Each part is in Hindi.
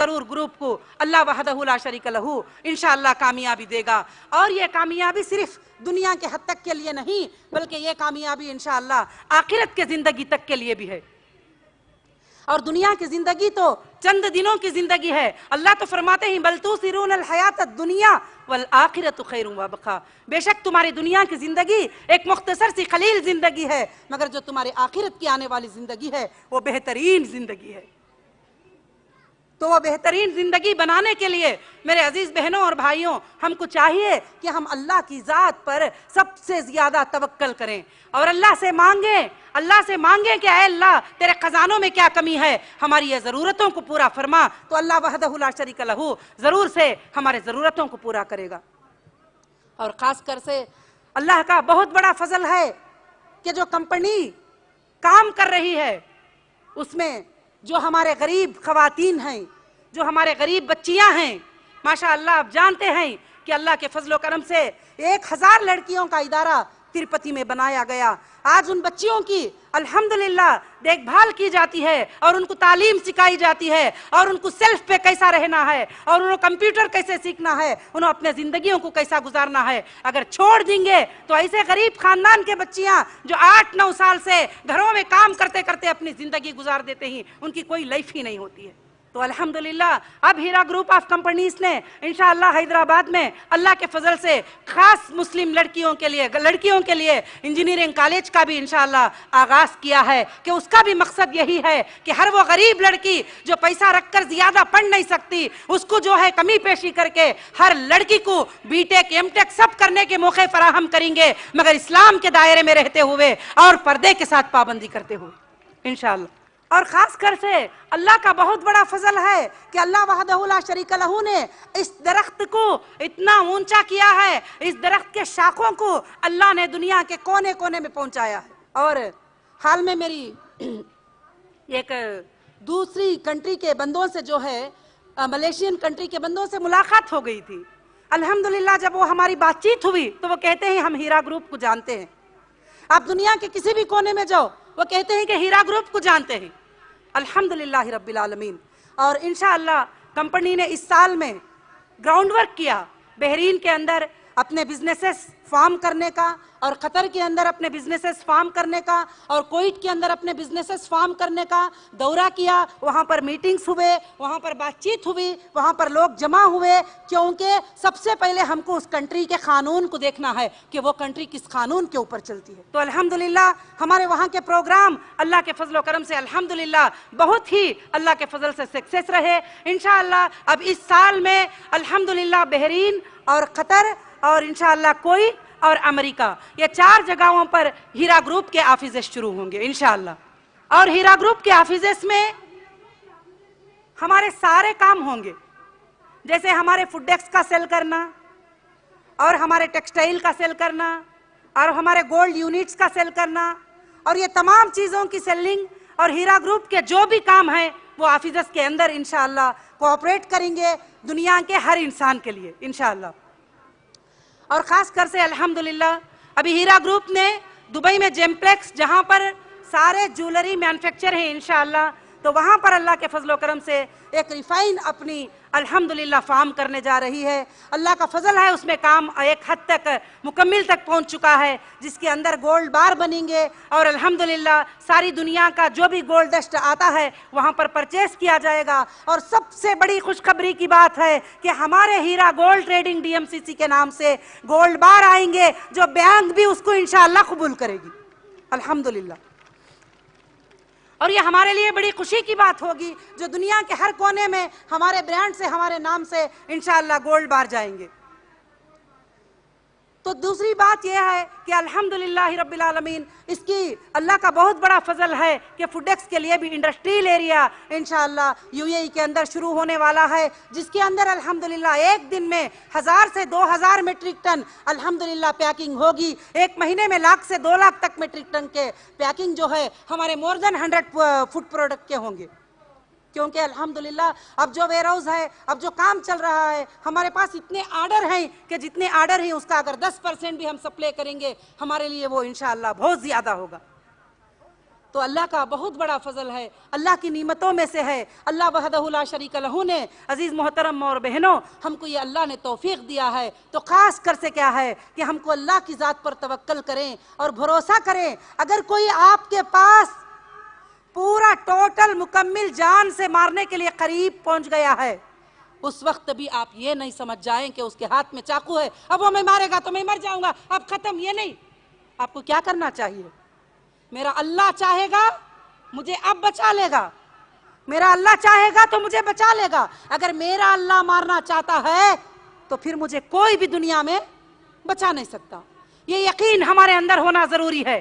सरूर ग्रुप को अल्लाह वहदहु ला शरीक लहू इंशाअल्लाह कामयाबी देगा। और ये कामयाबी सिर्फ दुनिया के हद तक के लिए नहीं, बल्कि ये कामयाबी इंशाअल्लाह आखिरत के जिंदगी तक के लिए भी है। और दुनिया की जिंदगी तो चंद दिनों की जिंदगी है। अल्लाह तो फरमाते हैं बल तुसिरून हयात दुनिया वल आखिरतु खैरुम व बका, बेशक तुम्हारी दुनिया की जिंदगी एक मुख्तसर सी खलील जिंदगी है, मगर जो तुम्हारी आखिरत की आने वाली जिंदगी है वो बेहतरीन जिंदगी है। तो वो बेहतरीन जिंदगी बनाने के लिए मेरे अजीज बहनों और भाइयों, हमको चाहिए कि हम अल्लाह की जात पर सबसे ज्यादा तवक्कल करें और अल्लाह से मांगे कि ऐ अल्लाह तेरे खजानों में क्या कमी है, हमारी ये जरूरतों को पूरा फरमा। तो अल्लाह वहदहु ला शरीक लहू जरूर से हमारे जरूरतों को पूरा करेगा। और खासकर से अल्लाह का बहुत बड़ा फजल है कि जो कंपनी काम कर रही है उसमें जो हमारे गरीब खवातीन हैं, जो हमारे गरीब बच्चियां हैं, माशाअल्लाह आप जानते हैं कि अल्लाह के फजलो करम से 1000 लड़कियों का इदारा तिरुपति में बनाया गया। आज उन बच्चियों की अल्हम्दुलिल्लाह देखभाल की जाती है और उनको तालीम सिखाई जाती है और उनको सेल्फ पे कैसा रहना है और उन्हें कंप्यूटर कैसे सीखना है, उन्हें अपने जिंदगियों को कैसा गुजारना है। अगर छोड़ देंगे तो ऐसे गरीब खानदान के बच्चियां जो 8-9 साल से घरों में काम करते करते अपनी जिंदगी गुजार देते हैं, उनकी कोई लाइफ ही नहीं होती है। तो अल्हम्दुलिल्लाह अब हीरा ग्रुप ऑफ कंपनीज ने इंशाअल्लाह हैदराबाद में अल्लाह के फजल से खास मुस्लिम लड़कियों के लिए इंजीनियरिंग कॉलेज का भी इंशाअल्लाह आगाज किया है कि उसका भी मकसद यही है कि हर वो गरीब लड़की जो पैसा रखकर ज्यादा पढ़ नहीं सकती, उसको जो है कमी पेशी करके हर लड़की को बीटेक एमटेक सब करने के मौके फराहम करेंगे, मगर इस्लाम के दायरे में रहते हुए और पर्दे के साथ पाबंदी करते हुए इंशाअल्लाह। और खास कर से अल्लाह का बहुत बड़ा फजल है कि अल्लाह वहदहु ला शरीक लहू ने इस दरख्त को इतना ऊंचा किया है, इस दरख्त के शाखों को अल्लाह ने दुनिया के कोने कोने में पहुंचाया है। और हाल में मेरी एक दूसरी कंट्री के बंदों से जो है मलेशियन कंट्री के बंदों से मुलाकात हो गई थी। अल्हम्दुलिल्लाह जब वो हमारी बातचीत हुई तो वो कहते हैं हम हीरा ग्रुप को जानते हैं। आप दुनिया के किसी भी कोने में जाओ वो कहते हैं कि हीरा ग्रुप को जानते हैं। अल्हम्दुलिल्लाह रब्बिल आलमीन। और इंशाअल्लाह कंपनी ने इस साल में ग्राउंड वर्क किया बहरीन के अंदर अपने बिजनेसेस फार्म करने का, और कतर के अंदर अपने बिजनेसेस फार्म करने का, और कुवैत के अंदर अपने बिजनेसेस फार्म करने का दौरा किया। वहाँ पर मीटिंग्स हुए, वहाँ पर बातचीत हुई, वहाँ पर लोग जमा हुए, क्योंकि सबसे पहले हमको उस कंट्री के कानून को देखना है कि वो कंट्री किस कानून के ऊपर चलती है। तो अल्हम्दुलिल्लाह हमारे वहाँ के प्रोग्राम अल्लाह के फजल करम से अल्हम्दुलिल्लाह बहुत ही अल्लाह के फजल से सक्सेस रहे। इंशाअल्लाह अब इस साल में अल्हम्दुलिल्लाह बहरीन और कतर और इंशाअल्लाह कुवैत और अमेरिका, ये 4 जगहों पर हीरा ग्रुप के ऑफिसेस शुरू होंगे इंशाअल्लाह। और हीरा ग्रुप के ऑफिसेस में हमारे सारे काम होंगे, जैसे हमारे फूड डेस्क का सेल करना और हमारे टेक्सटाइल का सेल करना और हमारे गोल्ड यूनिट्स का सेल करना, और ये तमाम चीज़ों की सेलिंग और हीरा ग्रुप के जो भी काम है वो ऑफिसेस के अंदर इंशाअल्लाह कोऑपरेट करेंगे दुनिया के हर इंसान के लिए इंशाअल्लाह। और ख़ास कर से अल्हम्दुलिल्लाह अभी हीरा ग्रुप ने दुबई में जेमप्लेक्स, जहाँ पर सारे ज्वेलरी मैन्युफैक्चर हैं इंशाअल्लाह, तो वहाँ पर अल्लाह के फजल करम से एक रिफाइन अपनी अल्हम्दुलिल्लाह फार्म करने जा रही है। अल्लाह का फजल है, उसमें काम एक हद तक मुकम्मिल तक पहुँच चुका है, जिसके अंदर गोल्ड बार बनेंगे और अल्हम्दुलिल्लाह सारी दुनिया का जो भी गोल्ड डस्ट आता है वहाँ पर परचेस किया जाएगा। और सबसे बड़ी खुशखबरी की बात है कि हमारे हीरा गोल्ड ट्रेडिंग DMCC के नाम से गोल्ड बार आएंगे, जो बैंक भी उसको इंशाअल्लाह कबूल करेगी अल्हम्दुलिल्लाह। और ये हमारे लिए बड़ी खुशी की बात होगी जो दुनिया के हर कोने में हमारे ब्रांड से, हमारे नाम से इंशाअल्लाह गोल्ड बार जाएंगे। तो दूसरी बात यह है कि अल्हम्दुलिल्लाह रब्बिल आलमीन, इसकी अल्लाह का बहुत बड़ा फजल है कि फूडेक्स के लिए भी इंडस्ट्रियल एरिया इंशाअल्लाह UAE के अंदर शुरू होने वाला है, जिसके अंदर अल्हम्दुलिल्लाह एक दिन में 1000 से 2000 मेट्रिक टन अल्हम्दुलिल्लाह पैकिंग होगी। एक महीने में 1 लाख से 2 लाख तक मेट्रिक टन के पैकिंग जो है हमारे मोर देन 100 फूड प्रोडक्ट के होंगे, क्योंकि अल्हम्दुलिल्लाह अब जो वेयर हाउस है, अब जो काम चल रहा है, हमारे पास इतने आर्डर हैं कि जितने आर्डर हैं उसका अगर 10% भी हम सप्लाई करेंगे हमारे लिए वो इंशाअल्लाह बहुत ज़्यादा होगा। तो अल्लाह का बहुत बड़ा फजल है, अल्लाह की नीमतों में से है। अल्लाह वहदहु ला शरीक लहू ने, अजीज़ मोहतरम और बहनों, हमको ये अल्लाह ने तौफीक दिया है। तो ख़ास कर से क्या है कि हमको अल्लाह की ज़ात पर तवक्कल करें और भरोसा करें। अगर कोई आपके पास पूरा टोटल मुकम्मिल जान से मारने के लिए करीब पहुंच गया है, उस वक्त भी आप ये नहीं समझ जाएं कि उसके हाथ में चाकू है, अब वो मैं मारेगा तो मैं मर जाऊंगा, अब खत्म। ये नहीं, आपको क्या करना चाहिए? मेरा अल्लाह चाहेगा मुझे अब बचा लेगा, मेरा अल्लाह चाहेगा तो मुझे बचा लेगा। अगर मेरा अल्लाह मारना चाहता है तो फिर मुझे कोई भी दुनिया में बचा नहीं सकता। ये यकीन हमारे अंदर होना जरूरी है।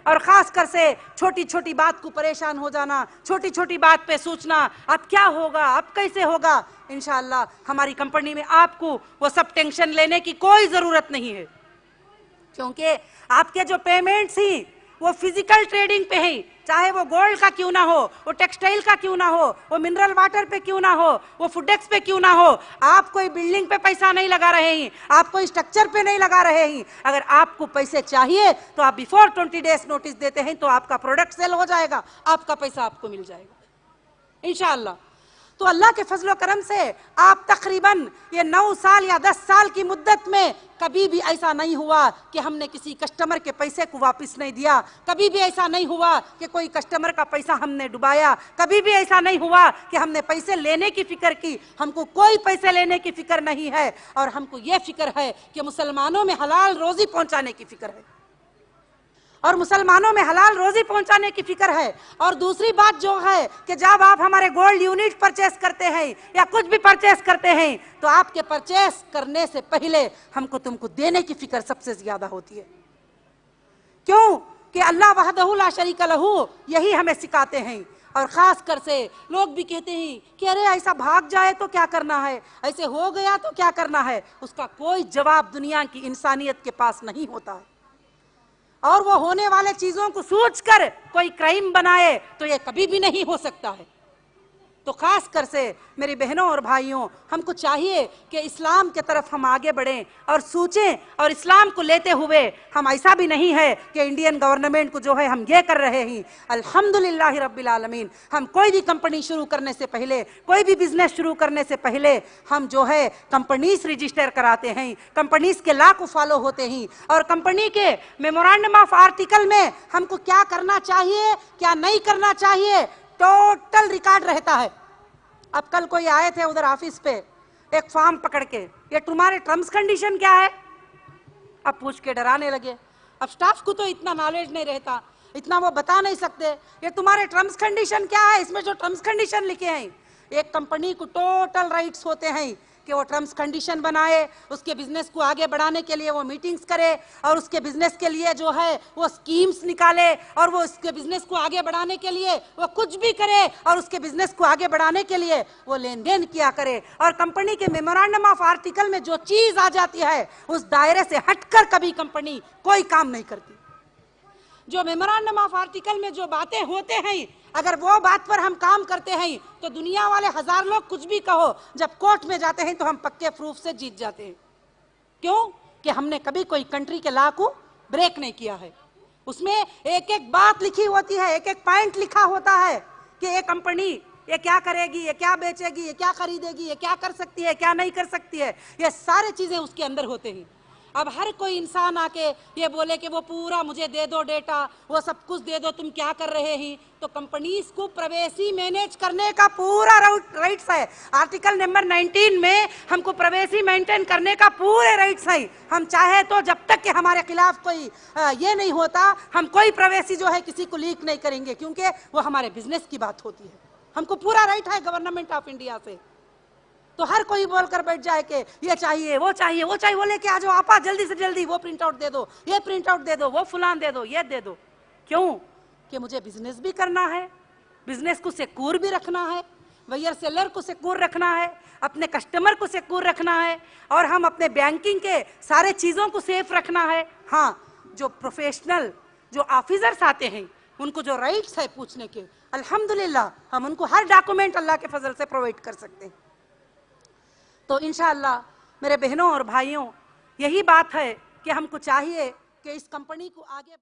और खास कर से छोटी छोटी बात को परेशान हो जाना, छोटी छोटी बात पे सोचना अब क्या होगा, अब कैसे होगा, इंशाअल्लाह हमारी कंपनी में आपको वो सब टेंशन लेने की कोई जरूरत नहीं है, क्योंकि आपके जो पेमेंट्स ही वो फिजिकल ट्रेडिंग पे है, चाहे वो गोल्ड का क्यों ना हो, वो टेक्सटाइल का क्यों ना हो, वो मिनरल वाटर पे क्यों ना हो, वो फूडेक्स पे क्यों ना हो। आप कोई बिल्डिंग पे पैसा नहीं लगा रहे हैं, आप कोई स्ट्रक्चर पे नहीं लगा रहे हैं। अगर आपको पैसे चाहिए तो आप बिफोर 20 डेज नोटिस देते हैं तो आपका प्रोडक्ट सेल हो जाएगा, आपका पैसा आपको मिल जाएगा इंशाअल्लाह। तो अल्लाह के फजलो करम से आप तकरीबन ये 9 साल या 10 साल की मुद्दत में कभी भी ऐसा नहीं हुआ कि हमने किसी कस्टमर के पैसे को वापस नहीं दिया, कभी भी ऐसा नहीं हुआ कि कोई कस्टमर का पैसा हमने डुबाया, कभी भी ऐसा नहीं हुआ कि हमने पैसे लेने की फिक्र की। हमको कोई पैसे लेने की फिक्र नहीं है, और हमको ये फिक्र है कि मुसलमानों में हलाल रोजी पहुंचाने की फिक्र है, और मुसलमानों में हलाल रोजी पहुंचाने की फिक्र है। और दूसरी बात जो है कि जब आप हमारे गोल्ड यूनिट परचेस करते हैं या कुछ भी परचेस करते हैं तो आपके परचेस करने से पहले हमको तुमको देने की फिक्र सबसे ज्यादा होती है। क्यों कि अल्लाह वहदहु ला शरीक लहू यही हमें सिखाते हैं। और खास कर से लोग भी कहते हैं कि अरे ऐसा भाग जाए तो क्या करना है, ऐसे हो गया तो क्या करना है। उसका कोई जवाब दुनिया की इंसानियत के पास नहीं होता है। और वो होने वाले चीजों को सोचकर कोई क्राइम बनाए तो ये कभी भी नहीं हो सकता है। तो खास कर से मेरी बहनों और भाइयों, हमको चाहिए कि इस्लाम के तरफ हम आगे बढ़ें और सोचें, और इस्लाम को लेते हुए हम ऐसा भी नहीं है कि इंडियन गवर्नमेंट को जो है हम ये कर रहे हैं। अल्हम्दुलिल्लाह रब्बिल आलमीन, हम कोई भी कंपनी शुरू करने से पहले, कोई भी बिजनेस शुरू करने से पहले हम जो है कंपनीज रजिस्टर कराते हैं, कंपनीज के लॉ को फॉलो होते हैं, और कंपनी के मेमोरेंडम ऑफ आर्टिकल में हमको क्या करना चाहिए क्या नहीं करना चाहिए टोटल रिकॉर्ड रहता है। अब कल कोई आए थे उधर ऑफिस पे एक फॉर्म पकड़ के, ये तुम्हारे टर्म्स कंडीशन क्या है, अब पूछ के डराने लगे। अब स्टाफ को तो इतना नॉलेज नहीं रहता, इतना वो बता नहीं सकते ये तुम्हारे टर्म्स कंडीशन क्या है। इसमें जो टर्म्स कंडीशन लिखे हैं, एक कंपनी को टोटल राइट्स होते हैं कि वो टर्म्स कंडीशन बनाए, उसके बिजनेस को आगे बढ़ाने के लिए वो मीटिंग्स करे, और उसके बिजनेस के लिए जो है वो स्कीम्स निकाले, और वो उसके बिजनेस को आगे बढ़ाने के लिए वो कुछ भी करे, और उसके बिजनेस को आगे बढ़ाने के लिए वो लेन देन किया करे। और कंपनी के मेमोरेंडम ऑफ आर्टिकल में जो चीज आ जाती है उस दायरे से हटकर कभी कंपनी कोई काम नहीं करती। जो मेमोरेंडम ऑफ आर्टिकल में जो बातें होते हैं, अगर वो बात पर हम काम करते हैं तो दुनिया वाले 1000 लोग कुछ भी कहो, जब कोर्ट में जाते हैं तो हम पक्के प्रूफ से जीत जाते हैं। क्यों कि हमने कभी कोई कंट्री के लॉ को ब्रेक नहीं किया है। उसमें एक एक बात लिखी होती है, एक एक पॉइंट लिखा होता है कि ये कंपनी ये क्या करेगी, ये क्या बेचेगी, ये क्या खरीदेगी, ये क्या कर सकती है, क्या नहीं कर सकती है, ये सारी चीजें उसके अंदर होते हैं। अब हर कोई इंसान आके ये बोले कि वो पूरा मुझे दे दो डेटा, वो सब कुछ दे दो, तुम क्या कर रहे हैं। तो कंपनीज को प्राइवेसी मैनेज करने का पूरा राइट्स है। आर्टिकल नंबर 19 में हमको प्राइवेसी मेंटेन करने का पूरे राइट्स है। हम चाहे तो जब तक कि हमारे खिलाफ कोई ये नहीं होता, हम कोई प्राइवेसी जो है किसी को लीक नहीं करेंगे, क्योंकि वो हमारे बिजनेस की बात होती है। हमको पूरा राइट है गवर्नमेंट ऑफ इंडिया से। तो हर कोई बोलकर बैठ जाए कि ये चाहिए वो चाहिए वो चाहिए, वो लेके आ जाओ आपा, जल्दी से जल्दी वो प्रिंट आउट दे दो, ये प्रिंट आउट दे दो, वो फुलान दे दो, ये दे दो। क्यों कि मुझे बिजनेस भी करना है, बिजनेस को सिक्योर भी रखना है, वायर सेलर को सिक्योर रखना है, अपने कस्टमर को सिक्योर रखना है, और हम अपने बैंकिंग के सारे चीज़ों को सेफ रखना है। हाँ, जो प्रोफेशनल जो ऑफिसर्स आते हैं उनको जो राइट्स है पूछने के, अल्हम्दुलिल्लाह हम उनको हर डॉक्यूमेंट अल्लाह के फजल से प्रोवाइड कर सकते हैं। तो इंशाअल्लाह मेरे बहनों और भाइयों, यही बात है कि हमको चाहिए कि इस कंपनी को आगे